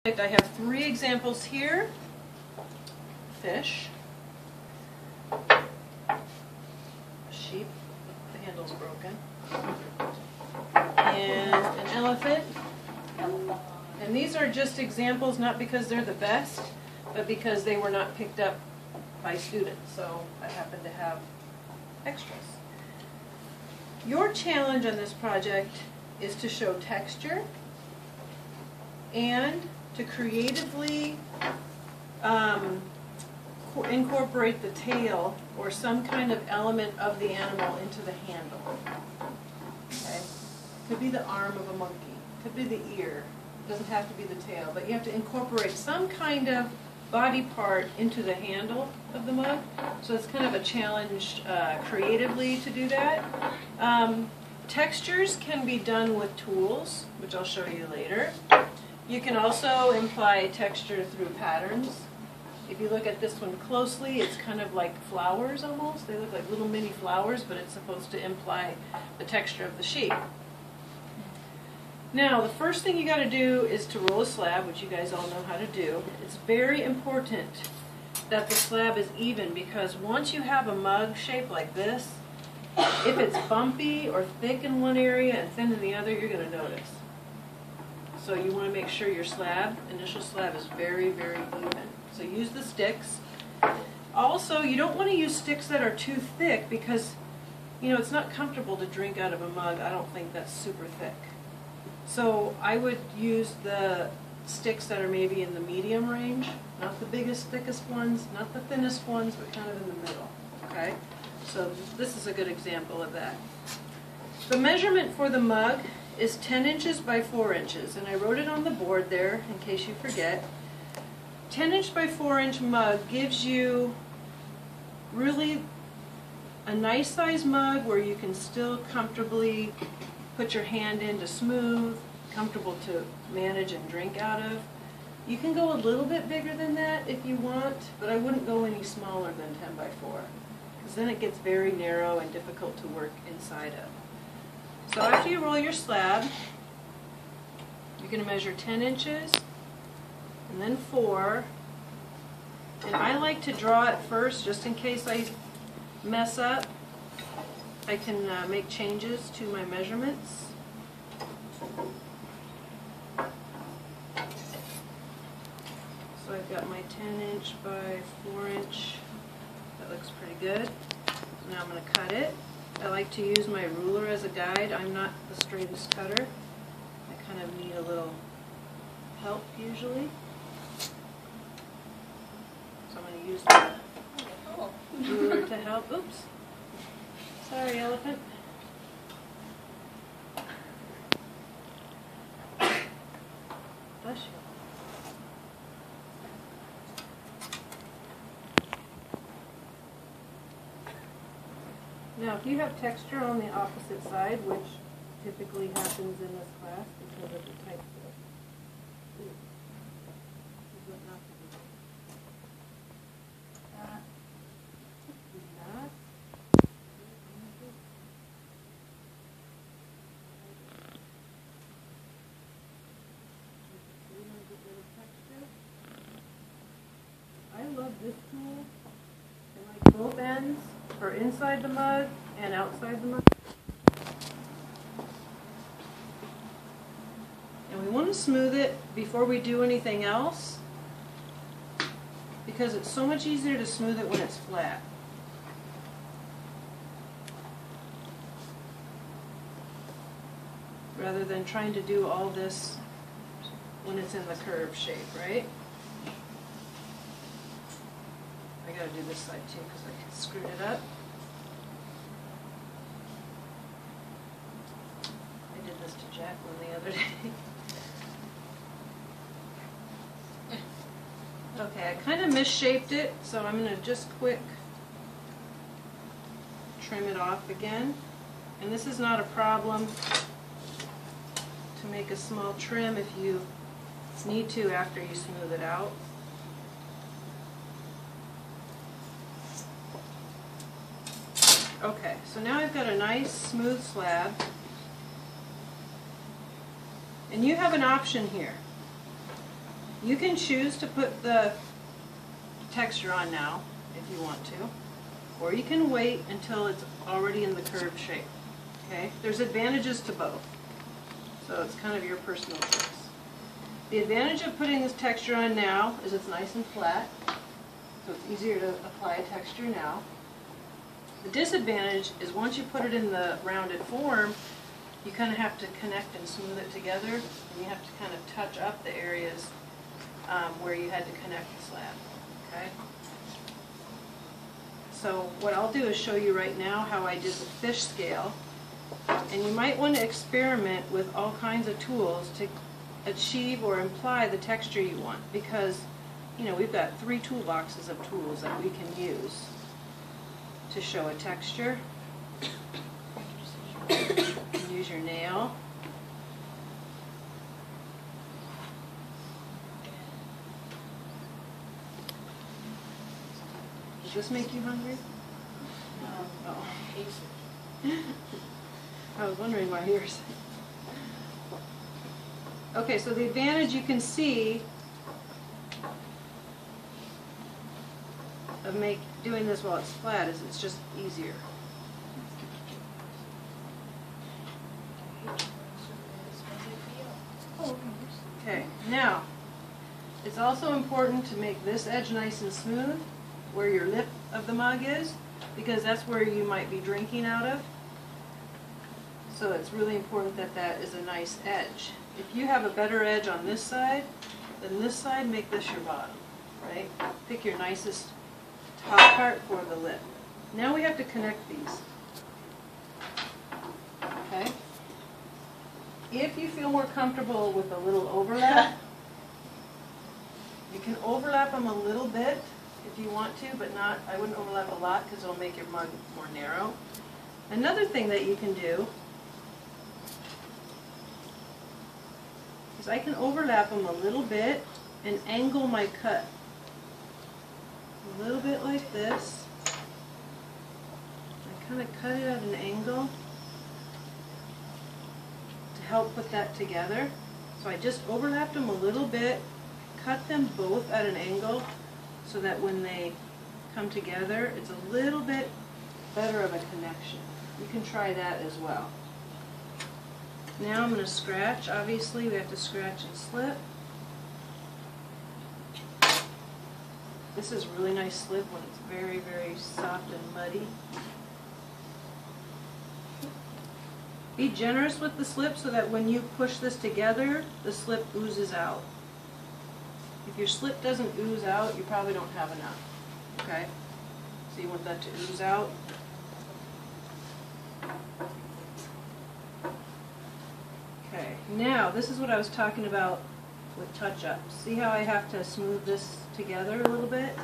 I have 3 examples here. Fish, a sheep, the handle's broken, and an elephant. And these are just examples, not because they're the best, but because they were not picked up by students, so I happen to have extras. Your challenge on this project is to show texture and to creatively incorporate the tail or some kind of element of the animal into the handle. Okay? Could be the arm of a monkey, could be the ear, it doesn't have to be the tail, but you have to incorporate some kind of body part into the handle of the mug. So it's kind of a challenge creatively to do that. Textures can be done with tools, which I'll show you later. You can also imply texture through patterns. If you look at this one closely, it's kind of like flowers almost. They look like little mini flowers, but it's supposed to imply the texture of the sheep. Now, the first thing you got to do is to roll a slab, which you guys all know how to do. It's very important that the slab is even, because once you have a mug shaped like this, if it's bumpy or thick in one area and thin in the other, you're going to notice. So you want to make sure your initial slab is very, very even. So use the sticks. Also, you don't want to use sticks that are too thick because, you know, it's not comfortable to drink out of a mug. I don't think that's super thick. So I would use the sticks that are maybe in the medium range, not the biggest, thickest ones, not the thinnest ones, but kind of in the middle. Okay? So this is a good example of that. The measurement for the mug is 10 inches by 4 inches, and I wrote it on the board there in case you forget. 10-inch by 4-inch mug gives you really a nice size mug where you can still comfortably put your hand in to smooth, comfortable to manage and drink out of. You can go a little bit bigger than that if you want, but I wouldn't go any smaller than 10 by 4, because then it gets very narrow and difficult to work inside of. So after you roll your slab, you're going to measure 10 inches and then 4. And I like to draw it first just in case I mess up. I can make changes to my measurements. So I've got my 10-inch by 4-inch. That looks pretty good. So now I'm going to cut it. I like to use my ruler as a guide. I'm not the straightest cutter. I kind of need a little help usually. So I'm going to use the ruler to help. Oops. Sorry, elephant. Bless you. Now, if you have texture on the opposite side, which typically happens in this class because of the types of I love this tool. I like both ends for inside the mug and outside the mug. And we want to smooth it before we do anything else, because it's so much easier to smooth it when it's flat. Rather than trying to do all this when it's in the curve shape, right? I gotta do this side too because I screwed it up. I did this to Jacqueline the other day. Okay, I kind of misshaped it, so I'm going to just quick trim it off again. And this is not a problem to make a small trim if you need to after you smooth it out. Okay, so now I've got a nice smooth slab. And you have an option here. You can choose to put the texture on now if you want to, or you can wait until it's already in the curved shape. Okay? There's advantages to both, so it's kind of your personal choice. The advantage of putting this texture on now is it's nice and flat, so it's easier to apply a texture now. The disadvantage is once you put it in the rounded form, you kind of have to connect and smooth it together, and you have to kind of touch up the areas where you had to connect the slab. Okay? So what I'll do is show you right now how I did the fish scale, and you might want to experiment with all kinds of tools to achieve or imply the texture you want, because we've got 3 toolboxes of tools that we can use to show a texture. You can use your nail. Does this make you hungry? Oh. I was wondering why yours. Okay, so the advantage you can see of doing this while it's flat is it's just easier. Okay, now it's also important to make this edge nice and smooth where your lip of the mug is, because that's where you might be drinking out of. So it's really important that that is a nice edge. If you have a better edge on this side than this side, make this your bottom, right? Pick your nicest top part for the lip. Now we have to connect these. Okay? If you feel more comfortable with a little overlap, you can overlap them a little bit if you want to, but not, I wouldn't overlap a lot because it'll make your mug more narrow. Another thing that you can do is I can overlap them a little bit and angle my cut. A little bit like this. I kind of cut it at an angle to help put that together. So I just overlapped them a little bit, cut them both at an angle so that when they come together, it's a little bit better of a connection. You can try that as well. Now I'm going to scratch. Obviously, we have to scratch and slip. This is a really nice slip when it's very, very soft and muddy. Be generous with the slip so that when you push this together, the slip oozes out. If your slip doesn't ooze out, you probably don't have enough. Okay? So you want that to ooze out. Okay, now this is what I was talking about with touch-ups. See how I have to smooth this together a little bit?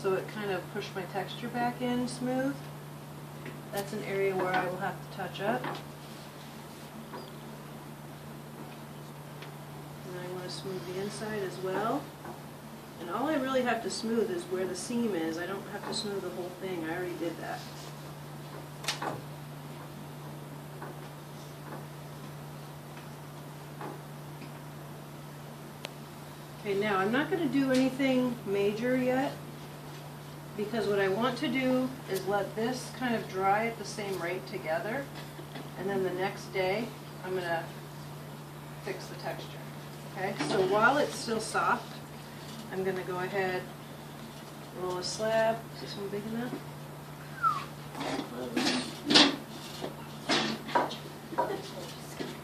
So it kind of pushed my texture back in smooth. That's an area where I will have to touch up. And I want to smooth the inside as well. And all I really have to smooth is where the seam is. I don't have to smooth the whole thing. I already did that. Okay, now I'm not going to do anything major yet, because what I want to do is let this kind of dry at the same rate together, and then the next day I'm going to fix the texture. Okay, so while it's still soft, I'm going to go ahead, roll a slab. Is this one big enough?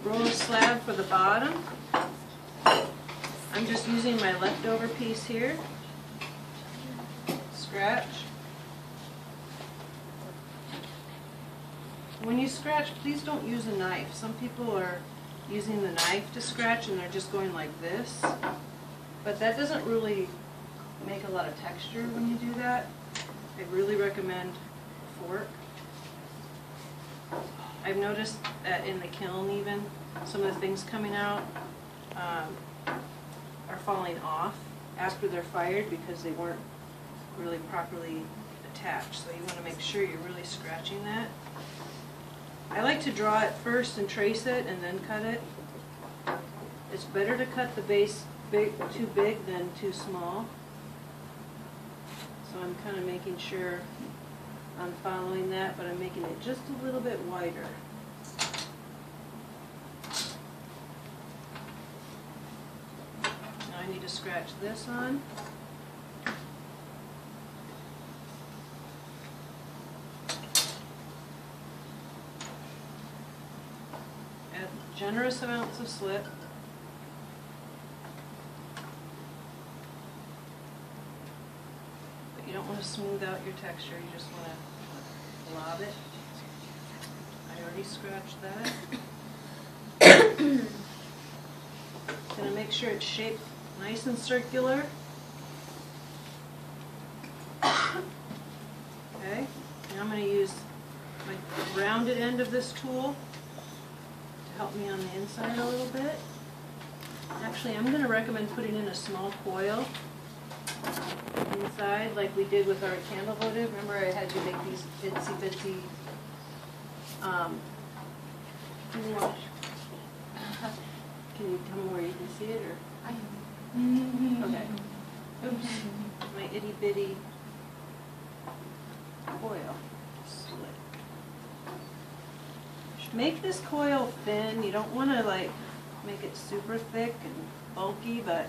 Roll a slab for the bottom. I'm just using my leftover piece here. Scratch. When you scratch, please don't use a knife. Some people are using the knife to scratch and they're just going like this. But that doesn't really make a lot of texture when you do that. I really recommend a fork. I've noticed that in the kiln even, some of the things coming out are falling off after they're fired because they weren't really properly attached. So you want to make sure you're really scratching that. I like to draw it first and trace it and then cut it. It's better to cut the base too big than too small. So I'm kind of making sure I'm following that, but I'm making it just a little bit wider. Now I need to scratch this on. Add generous amounts of slip. You don't want to smooth out your texture, you just want to blob it. I already scratched that. Gonna make sure it's shaped nice and circular. Okay, now I'm going to use my rounded end of this tool to help me on the inside a little bit. Actually, I'm going to recommend putting in a small coil inside, like we did with our candle votive. Remember, I had you make these itsy bitsy. Can you tell me where you can see it, or? Okay. Oops. My itty bitty coil slit. Make this coil thin. You don't want to like make it super thick and bulky, but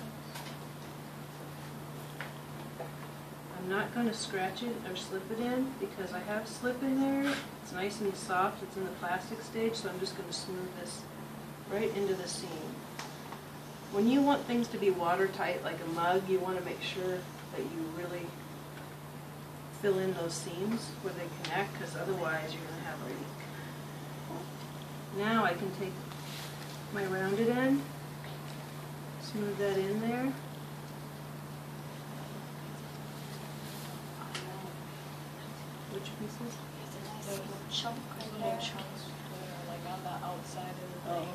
I'm not going to scratch it or slip it in because I have slip in there. It's nice and soft. It's in the plastic stage, so I'm just going to smooth this right into the seam. When you want things to be watertight like a mug, you want to make sure that you really fill in those seams where they connect, because otherwise you're going to have a leak. Now I can take my rounded end, smooth that in there. Which pieces? There's a chunk right there. Chunks like on the outside of the thing.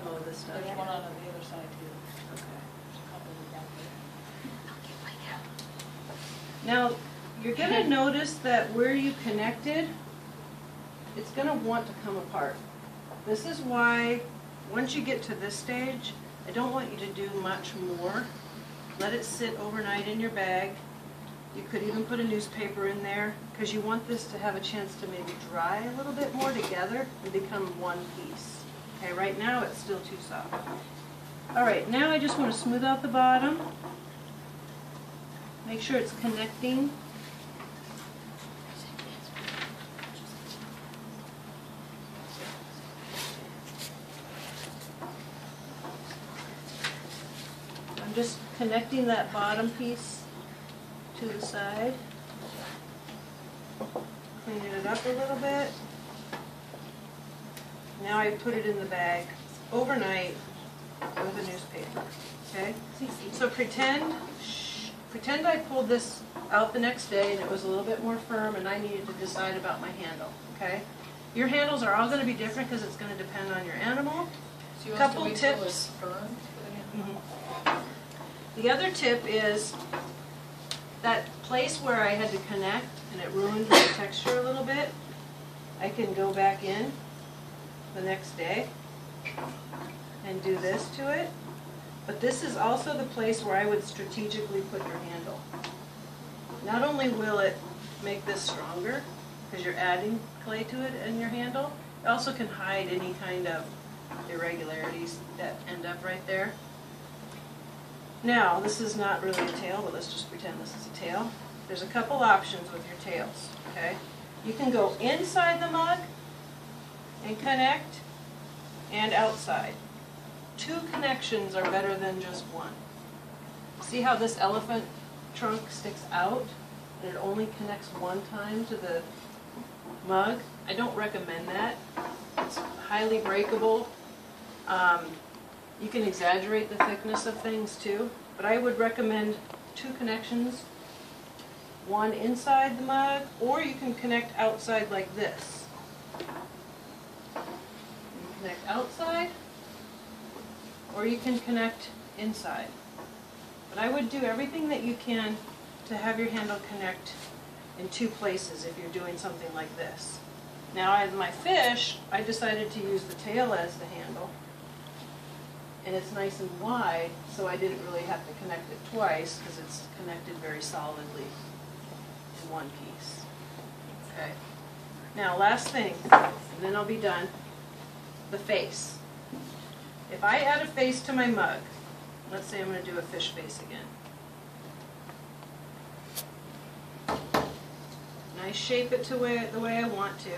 Oh, this stuff. There's one on the other side too. Okay. There's a couple down there. Now, you're going to notice that where you connected, it's going to want to come apart. This is why, once you get to this stage, I don't want you to do much more. Let it sit overnight in your bag. You could even put a newspaper in there, because you want this to have a chance to maybe dry a little bit more together and become one piece. Okay, right now it's still too soft. All right, now I just want to smooth out the bottom. Make sure it's connecting. I'm just connecting that bottom piece to the side. Cleaning it up a little bit. Now I put it in the bag overnight with a newspaper. Okay? So pretend I pulled this out the next day and it was a little bit more firm and I needed to decide about my handle. Okay? Your handles are all going to be different because it's going to depend on your animal. So you Couple want to wait till tips. it's firm? The other tip is that place where I had to connect and it ruined my texture a little bit, I can go back in the next day and do this to it. But this is also the place where I would strategically put your handle. Not only will it make this stronger, because you're adding clay to it in your handle, it also can hide any kind of irregularities that end up right there. Now, this is not really a tail, but let's just pretend this is a tail. There's a couple options with your tails, okay? You can go inside the mug and connect, and outside. 2 connections are better than just one. See how this elephant trunk sticks out and it only connects one time to the mug? I don't recommend that. It's highly breakable. You can exaggerate the thickness of things too, but I would recommend 2 connections, one inside the mug, or you can connect outside like this. You can connect outside, or you can connect inside. But I would do everything that you can to have your handle connect in 2 places if you're doing something like this. Now, as my fish, I decided to use the tail as the handle. and it's nice and wide, so I didn't really have to connect it twice because it's connected very solidly in one piece. Okay. Now, last thing, and then I'll be done, the face. If I add a face to my mug, let's say I'm going to do a fish face again. And I shape it to the way I want to.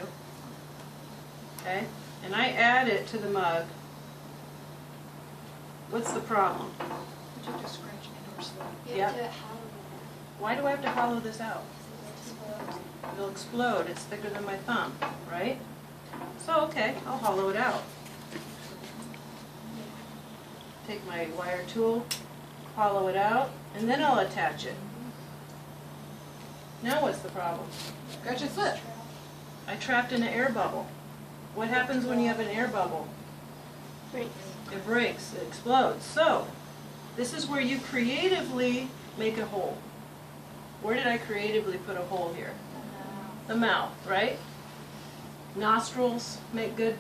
Okay? And I add it to the mug. What's the problem? You have to scratch it or slow. You have to hollow Why do I have to hollow this out? it. It'll explode. It's thicker than my thumb, right? So, okay, I'll hollow it out. Take my wire tool, hollow it out, and then I'll attach it. Now what's the problem? Scratch it slip. I trapped in an air bubble. What happens when you have an air bubble? Breaks. It breaks, it explodes. So, this is where you creatively make a hole. Where did I creatively put a hole here? The mouth, right? Nostrils make good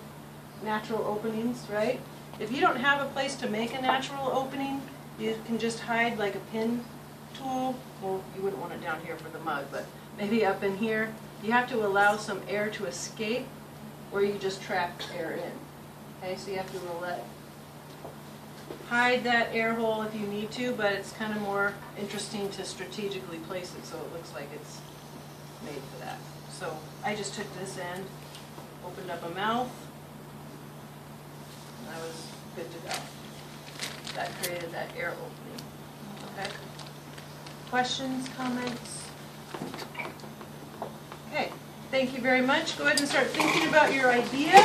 natural openings, right? If you don't have a place to make a natural opening, you can just hide like a pin tool. Well, you wouldn't want it down here for the mug, but maybe up in here. You have to allow some air to escape, or you just trap air in. Okay, so you have to hide that air hole if you need to, but it's kind of more interesting to strategically place it so it looks like it's made for that. So I just took this end, opened up a mouth, and I was good to go. That created that air opening. Okay? Questions, comments? Okay, thank you very much. Go ahead and start thinking about your idea.